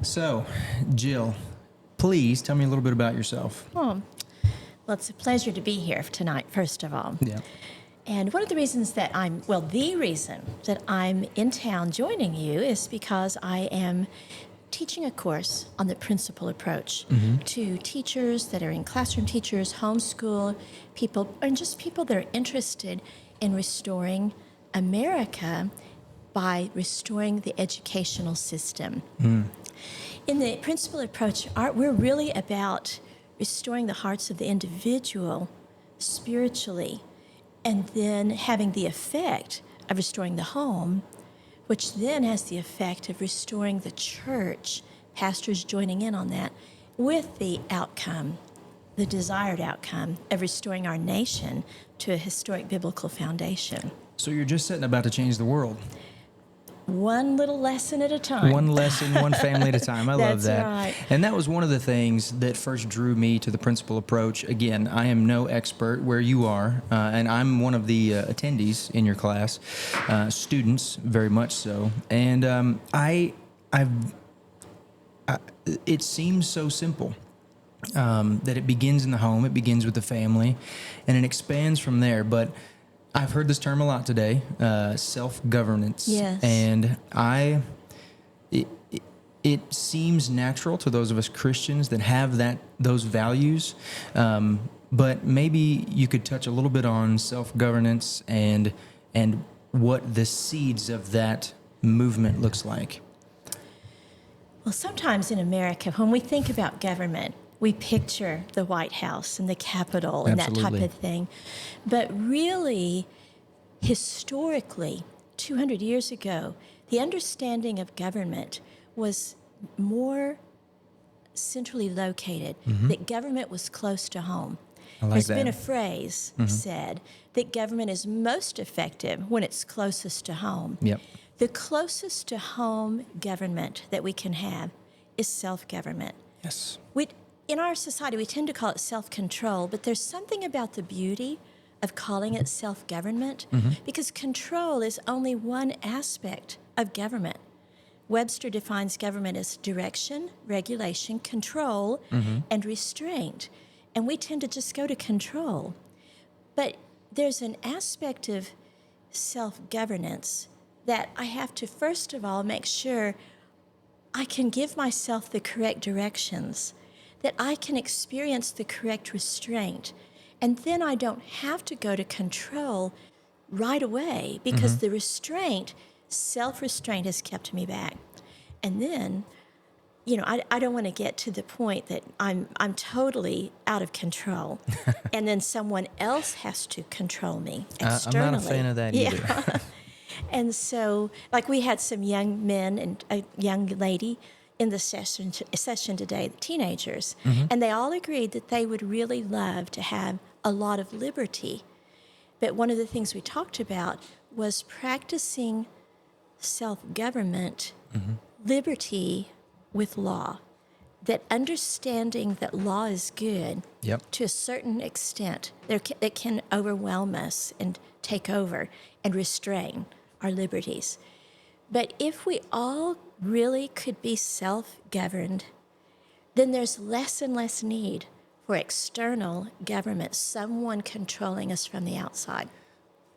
So, Jill, please tell me a little bit about yourself. Oh, well, it's a pleasure to be here tonight, first of all. Yeah. And one of the reasons that the reason that I'm in town joining you is because I am teaching a course on the principle approach to teachers that are in classroom teachers, homeschool people, and just people that are interested in restoring America by restoring the educational system. In the principle approach, we're really about restoring the hearts of the individual spiritually, and then having the effect of restoring the home, which then has the effect of restoring the church, pastors joining in on that, with the outcome, the desired outcome of restoring our nation to a historic biblical foundation. So you're just setting about to change the world. One little lesson at a time. One lesson, one family at a time. I love that. That's right. And that was one of the things that first drew me to the principle approach. Again, I am no expert where you are, and I'm one of the attendees in your class, students very much so. And it seems so simple. That it begins in the home, it begins with the family, and it expands from there. But I've heard this term a lot today, self-governance. Yes. And it seems natural to those of us Christians that have those values. But maybe you could touch a little bit on self-governance and what the seeds of that movement looks like. Well, sometimes in America, when we think about government, we picture the White House and the Capitol and Absolutely. that type of thing. But really, historically, 200 years ago, the understanding of government was more centrally located, that government was close to home. I like There's that. been a phrase said that government is most effective when it's closest to home. Yep. The closest to home government that we can have is self-government. Yes. In our society, we tend to call it self-control, but there's something about the beauty of calling it self-government because control is only one aspect of government. Webster defines government as direction, regulation, control, and restraint. And we tend to just go to control. But there's an aspect of self-governance that I have to, first of all, make sure I can give myself the correct directions, that I can experience the correct restraint, and then I don't have to go to control right away because the restraint, self-restraint, has kept me back. And then, I don't want to get to the point that I'm totally out of control, and then someone else has to control me externally. I'm not a fan of that either. Yeah. And so, like, we had some young men and a young lady in the session today, the teenagers, and they all agreed that they would really love to have a lot of liberty. But one of the things we talked about was practicing self-government, liberty with law, that understanding that law is good Yep. to a certain extent, it can overwhelm us and take over and restrain our liberties. But if we all really could be self-governed, then there's less and less need for external government, someone controlling us from the outside.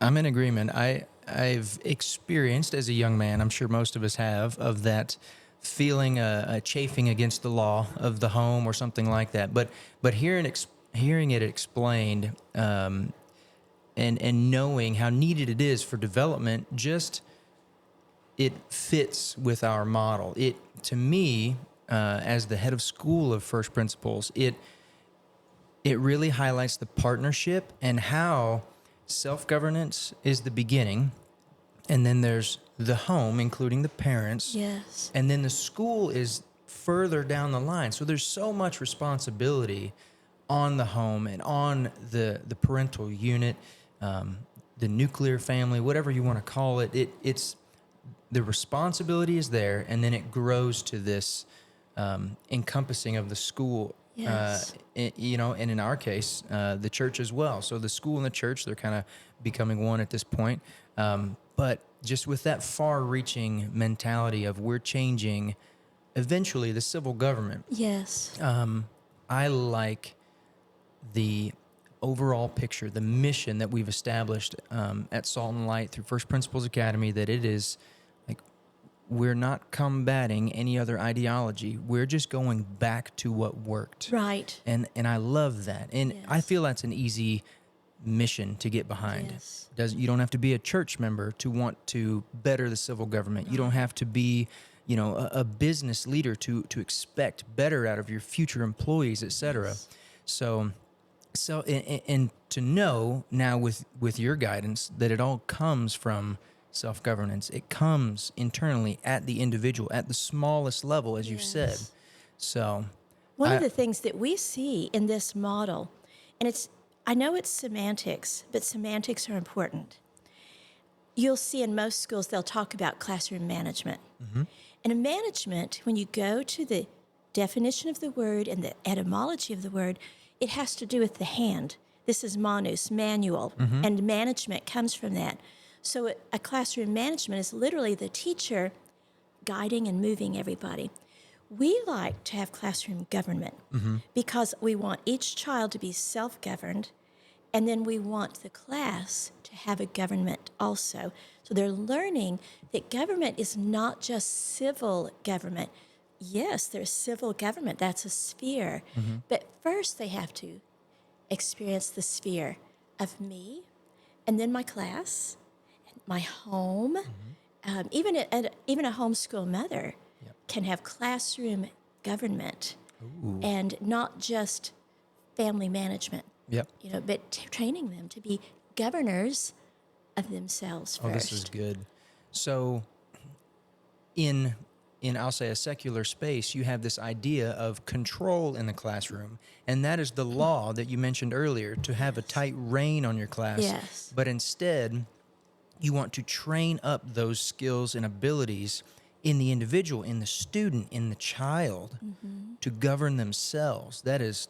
I'm in agreement. I've experienced as a young man, I'm sure most of us have, of that feeling a chafing against the law of the home or something like that. But hearing it explained and knowing how needed it is for development, it fits with our model. To me, as the head of school of First Principles, it really highlights the partnership and how self-governance is the beginning, and then there's the home, including the parents, Yes. and then the school is further down the line. So there's so much responsibility on the home and on the parental unit, the nuclear family, whatever you want to call it. It's the responsibility is there, and then it grows to this encompassing of the school. Yes. And in our case, the church as well. So the school and the church, they're kind of becoming one at this point. But just with that far-reaching mentality of we're changing eventually the civil government. Yes. I like the overall picture, the mission that we've established at Salt and Light through First Principles Academy, that it is like we're not combating any other ideology. We're just going back to what worked. Right. And I love that. And I Yes. feel that's an easy mission to get behind. Yes. You don't have to be a church member to want to better the civil government. You don't have to be, a business leader to expect better out of your future employees, et cetera. Yes. And to know now with your guidance that it all comes from self-governance. It comes internally at the individual, at the smallest level, as you've said. Yes. So One of the things that we see in this model, and I know it's semantics, but semantics are important. You'll see in most schools, they'll talk about classroom management. And in management, when you go to the definition of the word and the etymology of the word, it has to do with the hand. This is manus, manual, and management comes from that. So a classroom management is literally the teacher guiding and moving everybody. We like to have classroom government because we want each child to be self-governed, and then we want the class to have a government also. So they're learning that government is not just civil government. Yes, there's civil government, that's a sphere. But first they have to experience the sphere of me, and then my class, my home. Even a homeschool mother can have classroom government and not just family management. Yep. But training them to be governors of themselves first. Oh, this is good. So in I'll say a secular space, you have this idea of control in the classroom, and that is the law that you mentioned earlier, to have a tight rein on your class. Yes. But instead, you want to train up those skills and abilities in the individual, in the student, in the child, to govern themselves. That is,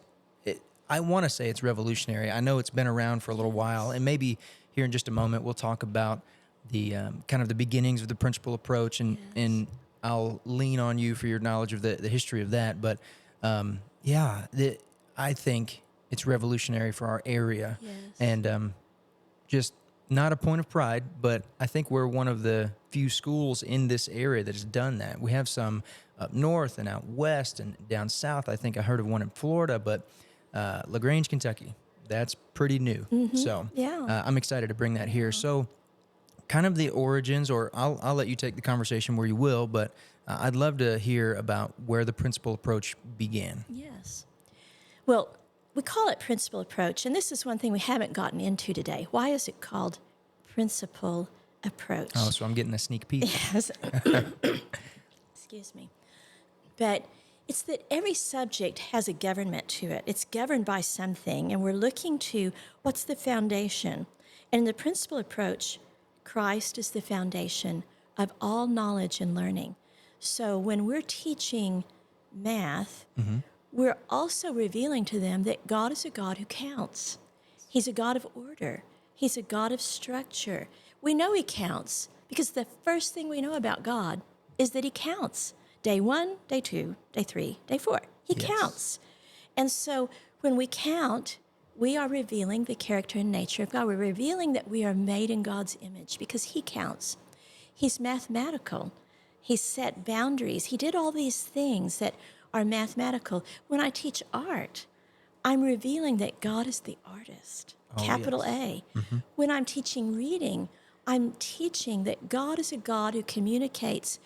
I want to say it's revolutionary. I know it's been around for a little while, and maybe here in just a moment we'll talk about the kind of the beginnings of the principle approach, and I'll lean on you for your knowledge of the history of that. But I think it's revolutionary for our area, and just not a point of pride, but I think we're one of the few schools in this area that has done that. We have some up north and out west and down south. I think I heard of one in Florida, but LaGrange, Kentucky, that's pretty new. So I'm excited to bring that here. So kind of the origins, or I'll let you take the conversation where you will, but I'd love to hear about where the principle approach began. Yes. Well, we call it principle approach, and this is one thing we haven't gotten into today. Why is it called principle approach? Oh, so I'm getting a sneak peek. Yes. Excuse me. But it's that every subject has a government to it. It's governed by something, and we're looking to what's the foundation. And in the principle approach, Christ is the foundation of all knowledge and learning. So when we're teaching math, we're also revealing to them that God is a God who counts. He's a God of order. He's a God of structure. We know he counts because the first thing we know about God is that he counts. Day 1, day 2, day 3, day 4. He counts. And so when we count, we are revealing the character and nature of God. We're revealing that we are made in God's image because he counts. He's mathematical. He's set boundaries. He did all these things that are mathematical. When I teach art, I'm revealing that God is the artist, capital A. When I'm teaching reading, I'm teaching that God is a God who communicates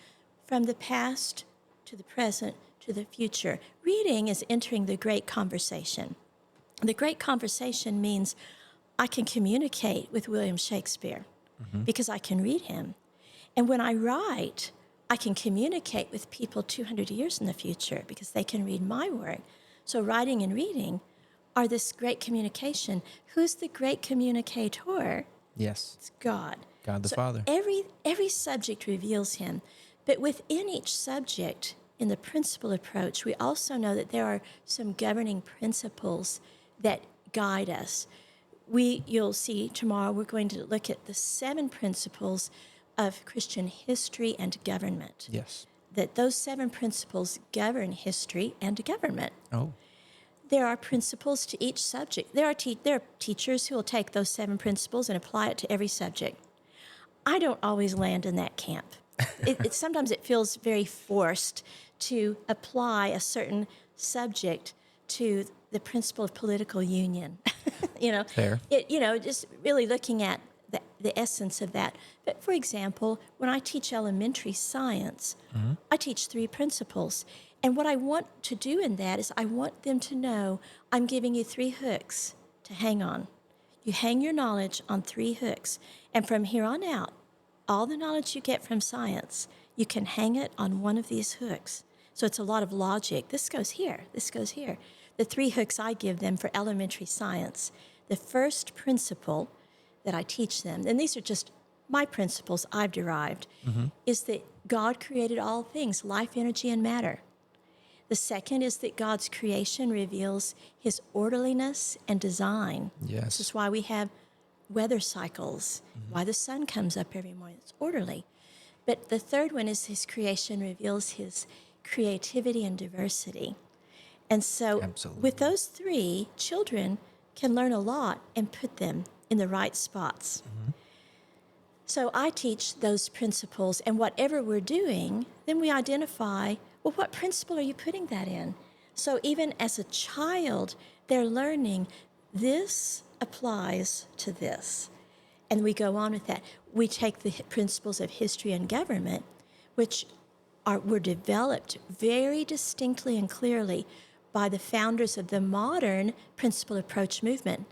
from the past to the present to the future. Reading is entering the great conversation. The great conversation means I can communicate with William Shakespeare because I can read him. And when I write, I can communicate with people 200 years in the future because they can read my work. So writing and reading are this great communication. Who's the great communicator? Yes. It's God. God the So Father. Every subject reveals him. But within each subject, in the principle approach, we also know that there are some governing principles that guide us. You'll see tomorrow we're going to look at the 7 principles of Christian history and government. Yes. that those 7 principles govern history and government. Oh, There are principles to each subject. There are teachers who will take those 7 principles and apply it to every subject. I don't always land in that camp. Sometimes it feels very forced to apply a certain subject to the principle of political union. fair. Just really looking at the essence of that. But for example, when I teach elementary science, I teach 3 principles. And what I want to do in that is I want them to know I'm giving you 3 hooks to hang on. You hang your knowledge on 3 hooks. And from here on out, all the knowledge you get from science, you can hang it on one of these hooks. So it's a lot of logic. This goes here. This goes here. The 3 hooks I give them for elementary science. The first principle that I teach them, and these are just my principles I've derived, is that God created all things, life, energy, and matter. The second is that God's creation reveals his orderliness and design. Yes. This is why we have weather cycles, why the sun comes up every morning. It's orderly. But the third one is his creation reveals his creativity and diversity. And so Absolutely. with those 3, children can learn a lot and put them in the right spots. So I teach those principles, and whatever we're doing, then we identify, well, what principle are you putting that in? So even as a child, they're learning this applies to this. And we go on with that. We take the principles of history and government, which were developed very distinctly and clearly by the founders of the modern principle approach movement,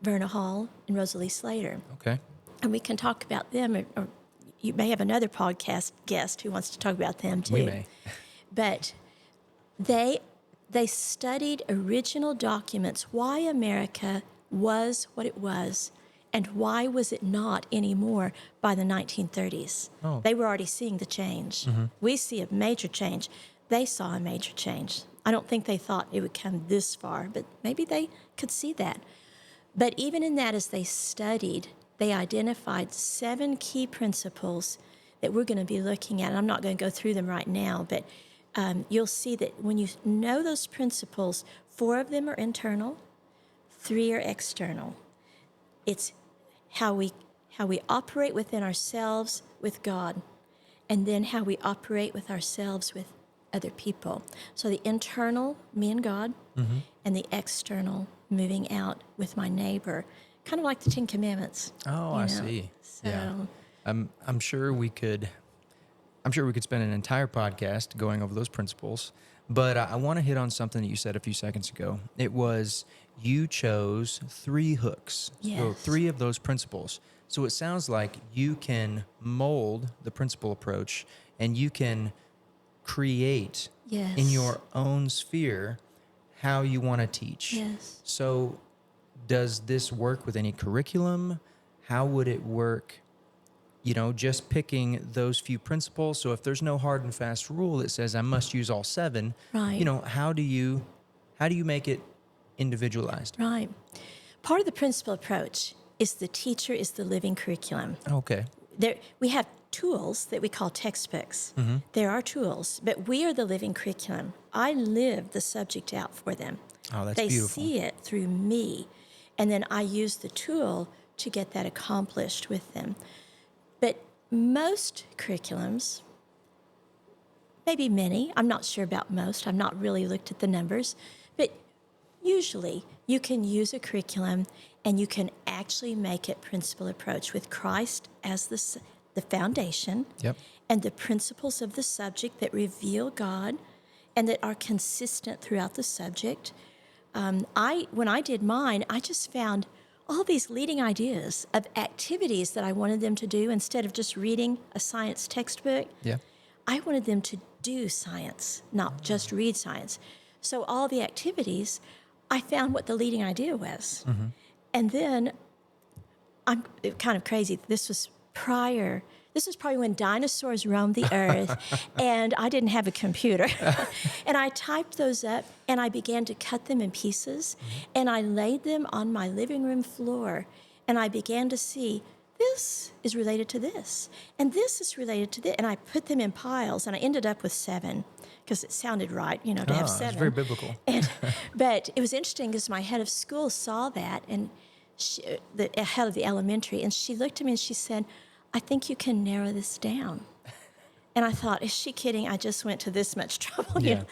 Verna Hall and Rosalie Slater. Okay. And we can talk about them, or you may have another podcast guest who wants to talk about them too. We may. But they studied original documents, why America was what it was, and why was it not anymore by the 1930s. Oh. They were already seeing the change. We see a major change. They saw a major change. I don't think they thought it would come this far, but maybe they could see that. But even in that, as they studied, they identified 7 key principles that we're going to be looking at. And I'm not going to go through them right now, but you'll see that when you know those principles, 4 of them are internal, 3 are external. It's how we operate within ourselves with God, and then how we operate with ourselves with other people. So the internal, me and God, and the external, moving out with my neighbor, kind of like the 10 Commandments. Oh, I see. So, Yeah. I'm sure we could spend an entire podcast going over those principles, but I want to hit on something that you said a few seconds ago. It was you chose 3 hooks, so Yes. 3 of those principles. So it sounds like you can mold the principle approach and you can create Yes. in your own sphere how you want to teach. Yes. So does this work with any curriculum? How would it work? Just picking those few principles. So if there's no hard and fast rule that says I must use all 7, Right. how do you make it individualized? Right. Part of the principal approach is the teacher is the living curriculum. Okay. We have tools that we call textbooks. There are tools, but we are the living curriculum. I live the subject out for them. Oh, that's They beautiful. see it through me, and then I use the tool to get that accomplished with them. But most curriculums, maybe many, I'm not sure about most, I've not really looked at the numbers, but usually you can use a curriculum and you can actually make it principle approach with Christ as the foundation. Yep. And the principles of the subject that reveal God and that are consistent throughout the subject. When I did mine, I just found all these leading ideas of activities that I wanted them to do instead of just reading a science textbook. Yeah. I wanted them to do science, not just read science. So all the activities, I found what the leading idea was. And then I'm kind of crazy. This was probably when dinosaurs roamed the earth and I didn't have a computer. And I typed those up and I began to cut them in pieces and I laid them on my living room floor and I began to see this is related to this, and this is related to this. And I put them in piles, and I ended up with 7 because it sounded right, to have 7. It's very biblical. But it was interesting because my head of school saw that, and the head of the elementary, and she looked at me and she said, I think you can narrow this down. And I thought, is she kidding? I just went to this much trouble. Yeah.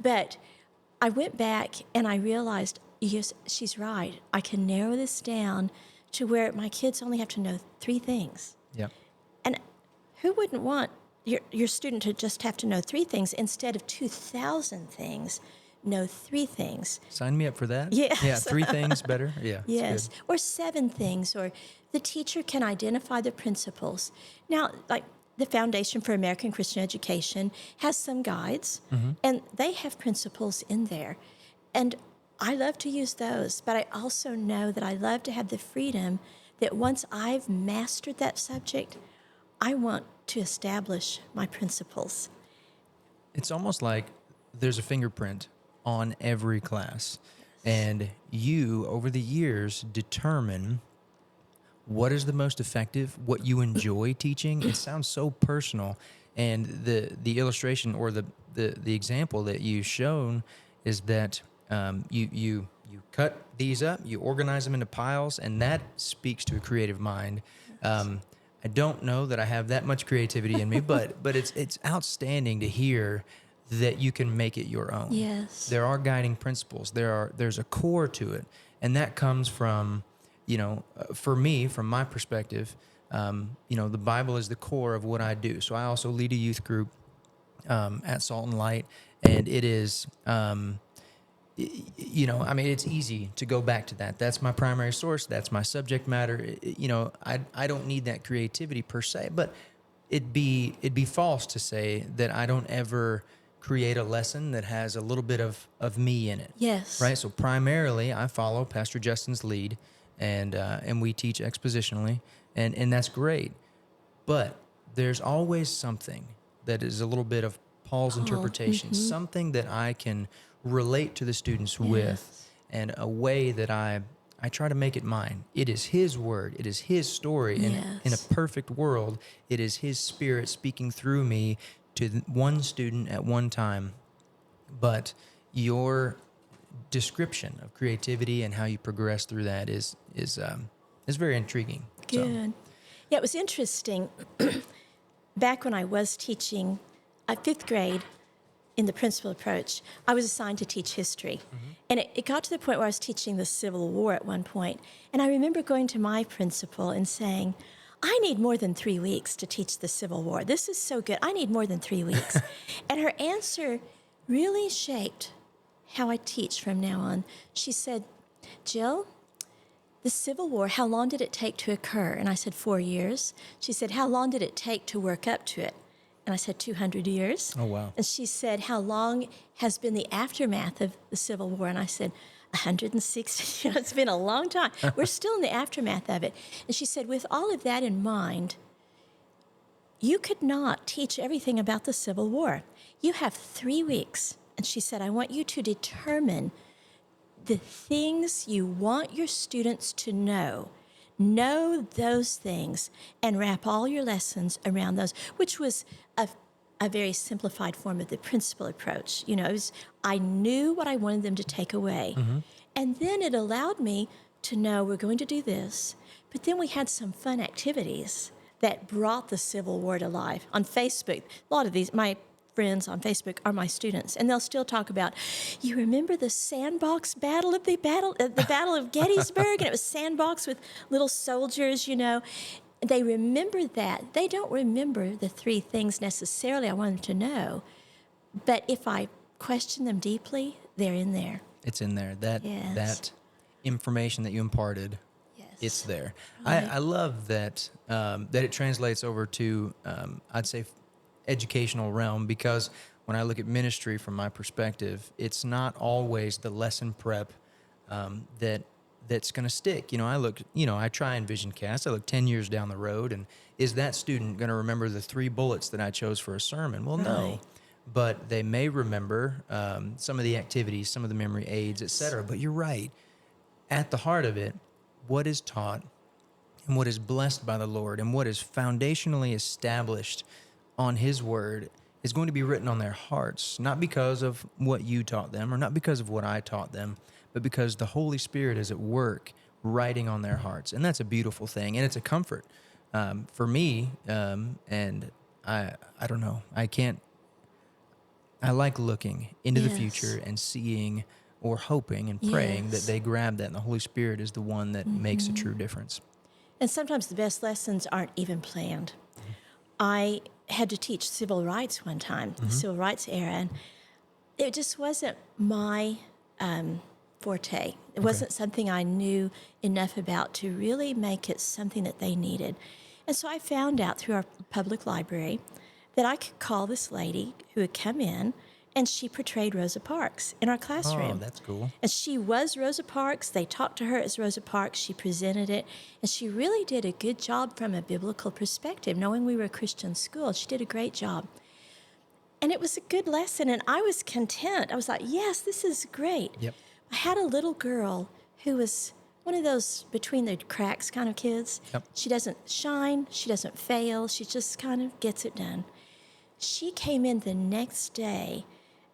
But I went back and I realized, yes, she's right. I can narrow this down to where my kids only have to know 3 things. Yeah. And who wouldn't want your student to just have to know 3 things instead of 2,000 things? Know 3 things. Sign me up for that. Yes. Yeah, 3 things better. Yeah. Yes. Or 7 things. Or the teacher can identify the principles. Now, like the Foundation for American Christian Education has some guides, and they have principles in there. And I love to use those, but I also know that I love to have the freedom that once I've mastered that subject, I want to establish my principles. It's almost like there's a fingerprint on every class, and you, over the years, determine what is the most effective, what you enjoy teaching. It sounds so personal, and the illustration or the example that you've shown is that you cut these up, you organize them into piles, and that speaks to a creative mind. I don't know that I have that much creativity in me, but it's outstanding to hear that you can make it your own. Yes. There are guiding principles. There's a core to it, and that comes from, for me, from my perspective, the Bible is the core of what I do. So I also lead a youth group at Salt and Light, and it is, it's easy to go back to that. That's my primary source. That's my subject matter. I don't need that creativity per se, but it'd be false to say that I don't ever create a lesson that has a little bit of me in it. Yes. Right. So primarily, I follow Pastor Justin's lead, and we teach expositionally, and that's great. But there's always something that is a little bit of Paul's interpretation, something that I can relate to the students with, and a way that I try to make it mine. It is his word. It is his story. And in a perfect world, it is his spirit speaking through me to one student at one time. But your description of creativity and how you progress through that is very intriguing. Good. Yeah, it was interesting. Back when I was teaching 5th grade in the Principle Approach, I was assigned to teach history. And it got to the point where I was teaching the Civil War at one point. And I remember going to my principal and saying, I need more than 3 weeks to teach the Civil War. This is so good. I need more than 3 weeks. And her answer really shaped how I teach from now on. She said, Jill, the Civil War, how long did it take to occur? And I said, 4 years. She said, how long did it take to work up to it? And I said, 200 years. Oh, wow. And she said, how long has been the aftermath of the Civil War? And I said, 160. It's been a long time. We're still in the aftermath of it. And she said, with all of that in mind, you could not teach everything about the Civil War. You have 3 weeks. And she said, I want you to determine the things you want your students to know. Know those things and wrap all your lessons around those, which was a very simplified form of the principle approach. I knew what I wanted them to take away. And then it allowed me to know we're going to do this. But then we had some fun activities that brought the Civil War to life. On Facebook, a lot of these, my friends on Facebook are my students, and they'll still talk about, you remember the sandbox battle of the Battle of Gettysburg? And it was sandbox with little soldiers, They remember that. They don't remember the 3 things necessarily I want them to know. But if I question them deeply, they're in there. It's in there. That information that you imparted, it's there. Right. I love that that it translates over to, I'd say, educational realm, because when I look at ministry from my perspective, it's not always the lesson prep that's going to stick. I try and vision cast. I look 10 years down the road, and is that student going to remember the 3 bullets that I chose for a sermon? Well, no. But they may remember some of the activities, some of the memory aids, etc. But you're right. At the heart of it, what is taught, and what is blessed by the Lord and what is foundationally established on His Word is going to be written on their hearts, not because of what you taught them or not because of what I taught them, but because the Holy Spirit is at work writing on their hearts. And that's a beautiful thing, and it's a comfort for me. And I don't know, I like looking into the Yes. future and seeing or hoping and praying that Yes. they grab that, and the Holy Spirit is the one that makes a true difference. And sometimes the best lessons aren't even planned. I had to teach civil rights one time, the civil rights era, and it just wasn't my forte. It wasn't something I knew enough about to really make it something that they needed. And so I found out through our public library that I could call this lady who had come in, and she portrayed Rosa Parks in our Oh, classroom. that's cool. And she was Rosa Parks. They talked to her as Rosa Parks. She presented it. And she really did a good job from a biblical perspective. Knowing we were a Christian school, she did a great job. And it was a good lesson. And I was content. I was like, yes, this is great. Yep. I had a little girl who was one of those between the cracks kind of kids. Yep. She doesn't shine. She doesn't fail. She just kind of gets it done. She came in the next day,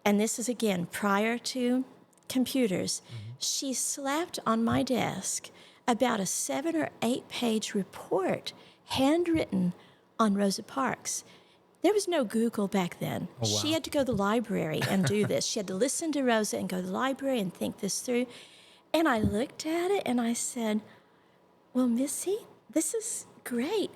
and this is again prior to computers. She slapped on my desk about a 7 or 8 page report, handwritten on Rosa Parks. There was no Google back then. Oh, wow. She had to go to the library and do this. She had to listen to Rosa and go to the library and think this through. And I looked at it and I said, well, Missy, this is great.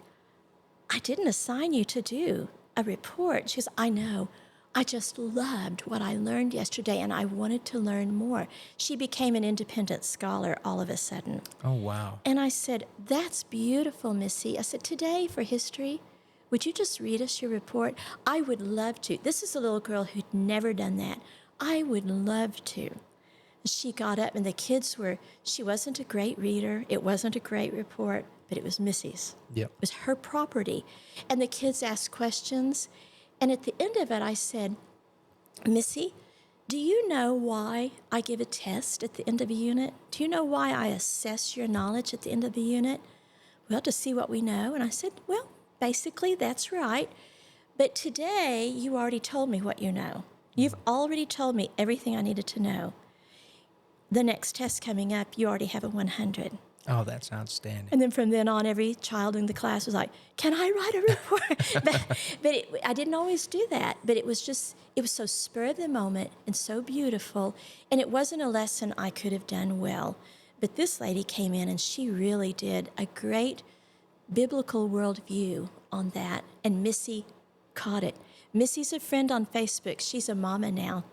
I didn't assign you to do a report. She goes, I know. I just loved what I learned yesterday, and I wanted to learn more. She became an independent scholar all of a sudden. Oh, wow. And I said, that's beautiful, Missy. I said, today for history, would you just read us your report? I would love to. This is a little girl who'd never done that. I would love to. She got up, and the kids were, she wasn't a great reader. It wasn't a great report, but it was Missy's. Yep. It was her property. And the kids asked questions. And at the end of it, I said, Missy, do you know why I give a test at the end of a unit? Do you know why I assess your knowledge at the end of the unit? Well, to see what we know. And I said, well, basically, that's right. But today, you already told me what you know. You've already told me everything I needed to know. The next test coming up, you already have a 100. Oh, that's outstanding. And then from then on, every child in the class was like, can I write a report? but I didn't always do that. But it was so spur of the moment and so beautiful. And it wasn't a lesson I could have done well. But this lady came in and she really did a great biblical worldview on that. And Missy caught it. Missy's a friend on Facebook. She's a mama now.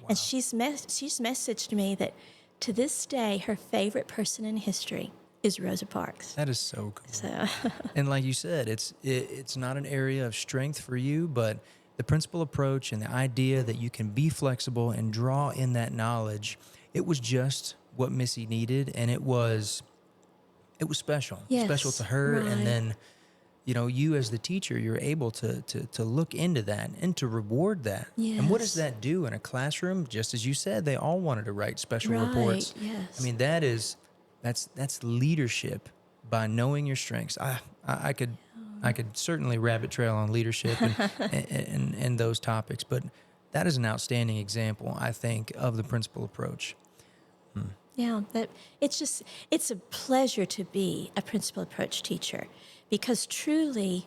Wow. And she's messaged me that to this day, her favorite person in history is Rosa Parks. That is so cool. So, And like you said, it's not an area of strength for you, but the principal approach and the idea that you can be flexible and draw in that knowledge, it was just what Missy needed, and it was special. Yes, Special to her. right. And then, you as the teacher, you're able to look into that and to reward that. And what does Yes. that do in a classroom? Just as you said, they all wanted to write special reports. yes. I mean, that's leadership by knowing your strengths. I could certainly rabbit trail on leadership and those topics, but that is an outstanding example, I think, of the principal approach. Yeah, it's a pleasure to be a principal approach teacher because truly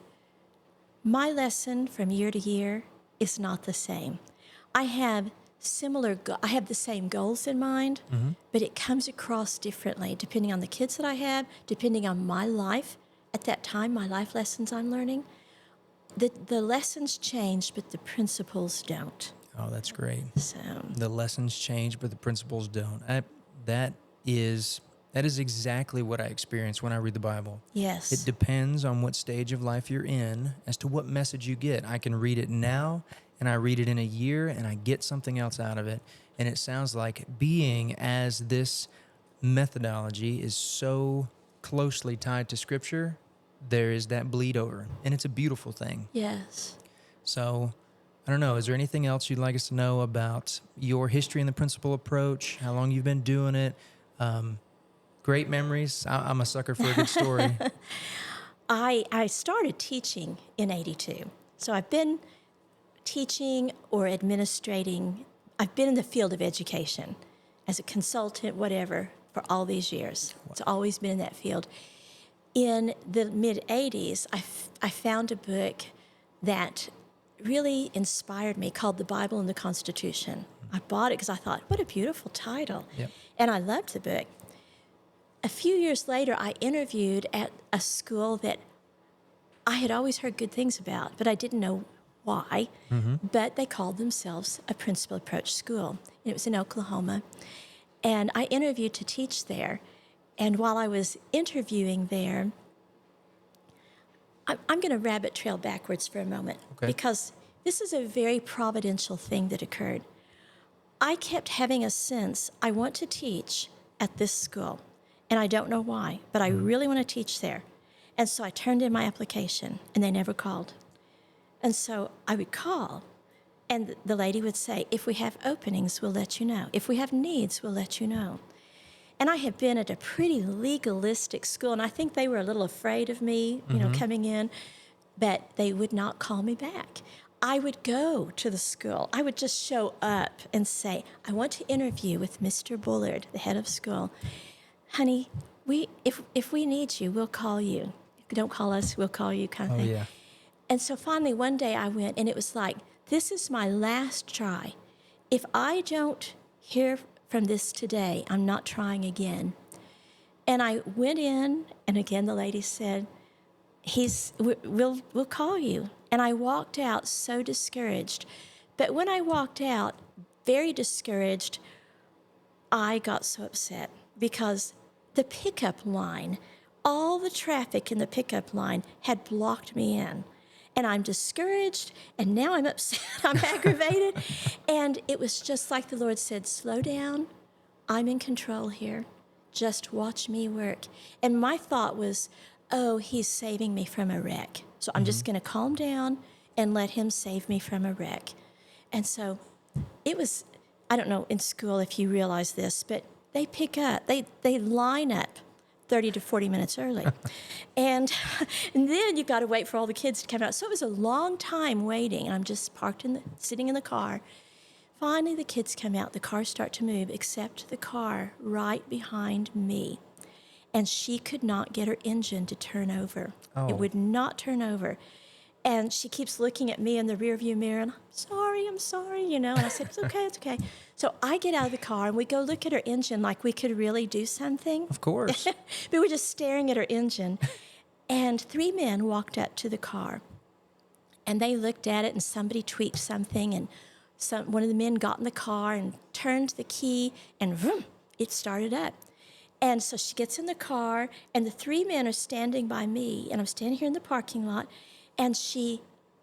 my lesson from year to year is not the same. I have the same goals in mind, but it comes across differently depending on the kids that I have, depending on my life at that time, my life lessons I'm learning. The lessons change, but the principles don't. Oh, that's great. So The lessons change, but the principles don't. That is exactly what I experience when I read the Bible. yes, It depends on what stage of life you're in as to what message you get. I can read it now, and I read it in a year, and I get something else out of it. And it sounds like being as this methodology is so closely tied to Scripture, there is that bleed over, and it's a beautiful thing. yes. So, I don't know, is there anything else you'd like us to know about your history in the principal approach, how long you've been doing it? Great memories. I'm a sucker for a good story. I started teaching in 82. So I've been teaching or administrating, I've been in the field of education as a consultant, whatever, for all these years. It's always been in that field. In the mid 80s, I found a book that really inspired me called The Bible and the Constitution. I bought it because I thought, what a beautiful title. Yep. And I loved the book. A few years later, I interviewed at a school that I had always heard good things about, but I didn't know why. But they called themselves a Principle Approach School. And it was in Oklahoma. And I interviewed to teach there. And while I was interviewing there, I'm going to rabbit trail backwards for a moment, Okay. because this is a very providential thing that occurred. I kept having a sense I want to teach at this school, and I don't know why, but I really want to teach there. And so I turned in my application, and they never called. And so I would call, and the lady would say, if we have openings, we'll let you know. If we have needs, we'll let you know. And I had been at a pretty legalistic school, and I think they were a little afraid of me, coming in, but they would not call me back. I would go to the school. I would just show up and say, I want to interview with Mr. Bullard, the head of school. Honey, if we need you, we'll call you. If you don't call us, we'll call you, kind of Oh, thing. yeah. And so finally one day I went, and it was like, this is my last try. If I don't hear from this today, I'm not trying again. And I went in, and again the lady said, we'll call you. And I walked out so discouraged. But when I walked out, very discouraged, I got so upset because the pickup line, all the traffic in the pickup line had blocked me in. And I'm discouraged, and now I'm upset, I'm aggravated. And it was just like the Lord said, slow down, I'm in control here. Just watch me work. And my thought was, oh, he's saving me from a wreck. So I'm just going to calm down and let him save me from a wreck. And so it was, I don't know in school if you realize this, but they pick up, they line up 30 to 40 minutes early. and then you've got to wait for all the kids to come out. So it was a long time waiting. And I'm just sitting in the car. Finally, the kids come out. The cars start to move, except the car right behind me. And she could not get her engine to turn over. Oh. It would not turn over. And she keeps looking at me in the rearview mirror, and I'm sorry, And I said, it's okay. So I get out of the car, and we go look at her engine like we could really do something. Of course. We were just staring at her engine. And 3 men walked up to the car, and they looked at it, and somebody tweaked something, and one of the men got in the car and turned the key, and vroom, it started up. And so she gets in the car, and the 3 men are standing by me, and I'm standing here in the parking lot. And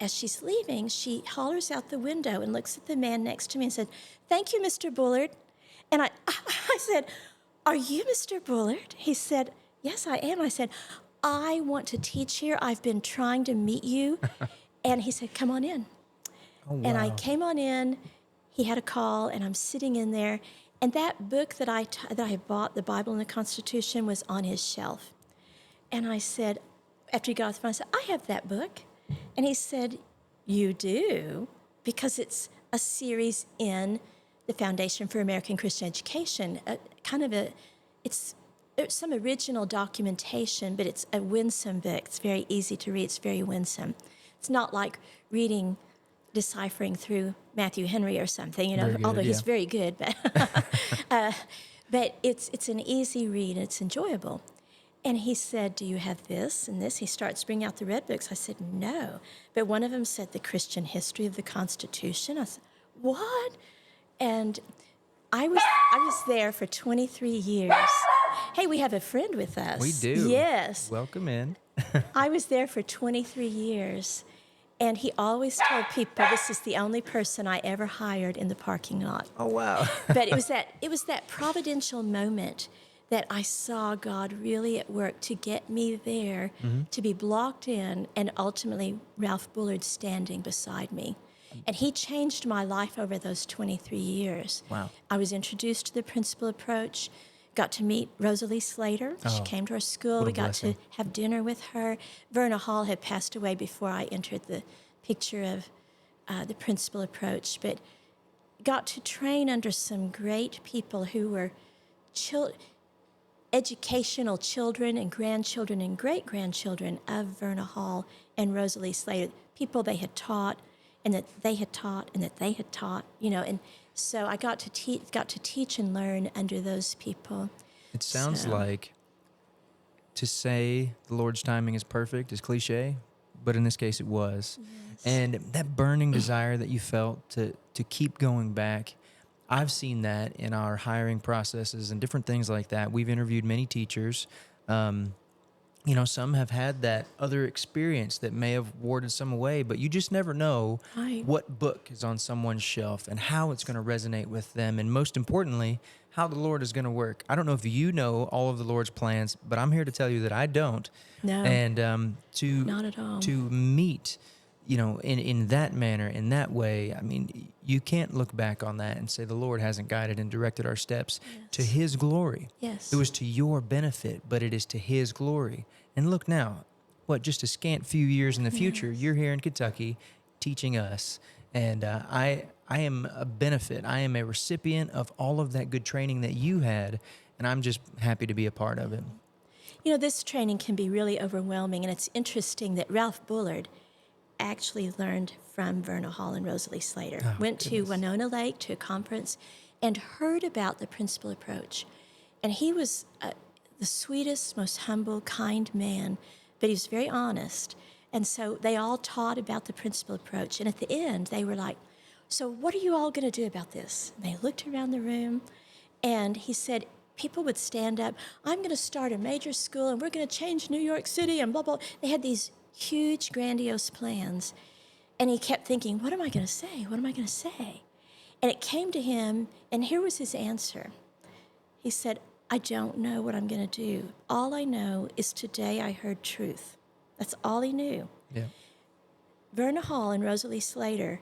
as she's leaving, she hollers out the window and looks at the man next to me and said, thank you, Mr. Bullard. And I said, are you Mr. Bullard? He said, yes, I am. I said, I want to teach here. I've been trying to meet you. And he said, come on in. Oh, wow. And I came on in. He had a call, and I'm sitting in there. And that book that I had bought, the Bible and the Constitution, was on his shelf. And I said, after he got off the phone, I said, I have that book. And he said, you do? Because it's a series in the Foundation for American Christian Education, it's some original documentation, but it's a winsome book. It's very easy to read. It's very winsome. It's not like deciphering through Matthew Henry or something, Very good, although he's yeah. very good, but it's an easy read, and it's enjoyable. And he said, do you have this and this? He starts bringing out the red books. I said, no. But one of them said the Christian history of the Constitution. I said, what? And I was there for 23 years. Hey, we have a friend with us. We do. Yes. Welcome in. I was there for 23 years. And he always told people, this is the only person I ever hired in the parking lot. Oh, wow. But it was that providential moment that I saw God really at work to get me there, to be blocked in, and ultimately Ralph Bullard standing beside me. And he changed my life over those 23 years. Wow. I was introduced to the Principle Approach, got to meet Rosalie Slater. She Oh, came to our school. what a We got to blessing. have dinner with her. Verna Hall had passed away before I entered the picture of the principal approach, but got to train under some great people who were educational children and grandchildren and great-grandchildren of Verna Hall and Rosalie Slater, people they had taught and that they had taught and that they had taught, and so I got to teach and learn under those people. It sounds So, like to say the Lord's timing is perfect is cliche, but in this case it was. yes. And that burning desire that you felt to keep going back, I've seen that in our hiring processes and different things like that. We've interviewed many teachers. Some have had that other experience that may have warded some away, but you just never know Right. what book is on someone's shelf and how it's going to resonate with them. And most importantly, how the Lord is going to work. I don't know if you know all of the Lord's plans, but I'm here to tell you that I don't. No, And not at all. to meet, in that manner, in that way, I mean, you can't look back on that and say the Lord hasn't guided and directed our steps to Yes. His glory. Yes. It was to your benefit, but it is to His glory. And look now, just a scant few years in the future, Yes. you're here in Kentucky teaching us. And I am a benefit. I am a recipient of all of that good training that you had, and I'm just happy to be a part of it. This training can be really overwhelming, and it's interesting that Ralph Bullard actually learned from Verna Hall and Rosalie Slater. Oh, Went to goodness. Winona Lake to a conference and heard about the principal approach. And he was the sweetest, most humble, kind man, but he was very honest. And so they all taught about the principal approach. And at the end, they were like, so what are you all going to do about this? And they looked around the room, and he said, people would stand up, I'm going to start a major school, and we're going to change New York City, and blah, blah. They had these huge, grandiose plans. And he kept thinking, what am I going to say? What am I going to say? And it came to him, and here was his answer. He said, I don't know what I'm going to do. All I know is today I heard truth. That's all he knew. Yeah. Verna Hall and Rosalie Slater,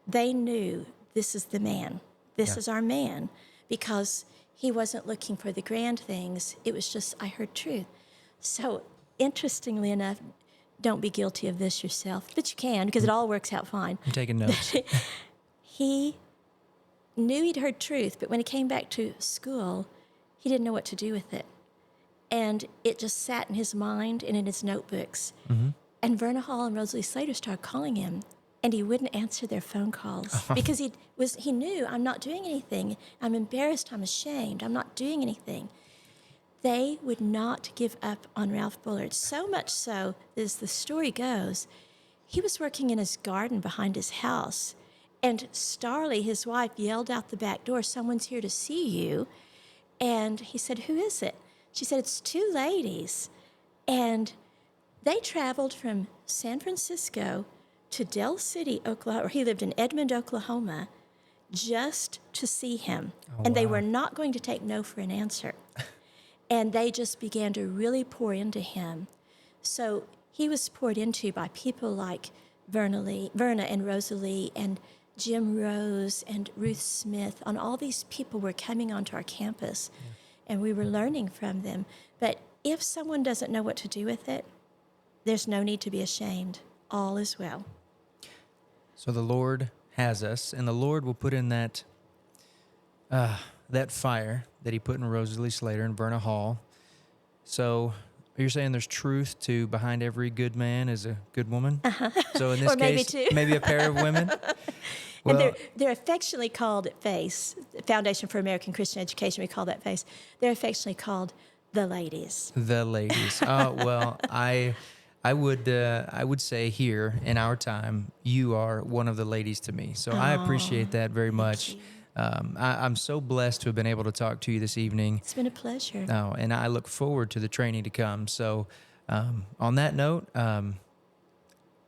they knew this is the man. This Yeah. is our man, because he wasn't looking for the grand things. It was just, I heard truth. So interestingly enough, don't be guilty of this yourself, but you can, because it all works out fine. I'm taking notes. He knew he'd heard truth, but when he came back to school, he didn't know what to do with it. And it just sat in his mind and in his notebooks. Mm-hmm. And Verna Hall and Rosalie Slater started calling him, and he wouldn't answer their phone calls because he knew, I'm not doing anything. I'm embarrassed. I'm ashamed. I'm not doing anything. They would not give up on Ralph Bullard, so much so, as the story goes, he was working in his garden behind his house, and Starley, his wife, yelled out the back door, someone's here to see you. And he said, who is it? She said, it's two ladies. And they traveled from San Francisco to Del City, Oklahoma, or he lived in Edmond, Oklahoma, just to see him. Oh, and they wow. were not going to take no for an answer. And they just began to really pour into him. So he was poured into by people like Verna and Rosalie and Jim Rose and Ruth Smith. And all these people were coming onto our campus, and we were learning from them. But if someone doesn't know what to do with it, there's no need to be ashamed. All is well. So the Lord has us, and the Lord will put in that fire that He put in Rosalie Slater and Verna Hall. So you're saying there's truth to behind every good man is a good woman? So in this Or maybe case, two. maybe a pair of women? And Well, they're affectionately called at FACE, Foundation for American Christian Education, we call that FACE. They're affectionately called the ladies. the ladies. Well, I would say here in our time, you are one of the ladies to me. So I appreciate that very much. you. I'm so blessed to have been able to talk to you this evening. It's been a pleasure. And I look forward to the training to come. So on that note,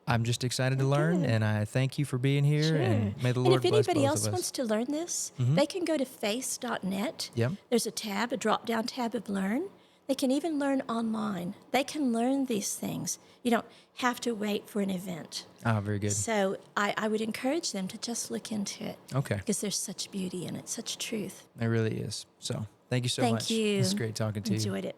I'm just excited to learn, Good. and I thank you for being here. Sure. And may the Lord and if bless anybody both else of us. wants to learn this, they can go to face.net. Yep. There's a drop-down tab of Learn. They can even learn online. They can learn these things. You don't have to wait for an event. Very good. So I would encourage them to just look into it, Okay. because there's such beauty in it, such truth. It really is. So Thank you so Thank much. you. It's great talking to you. Enjoyed it.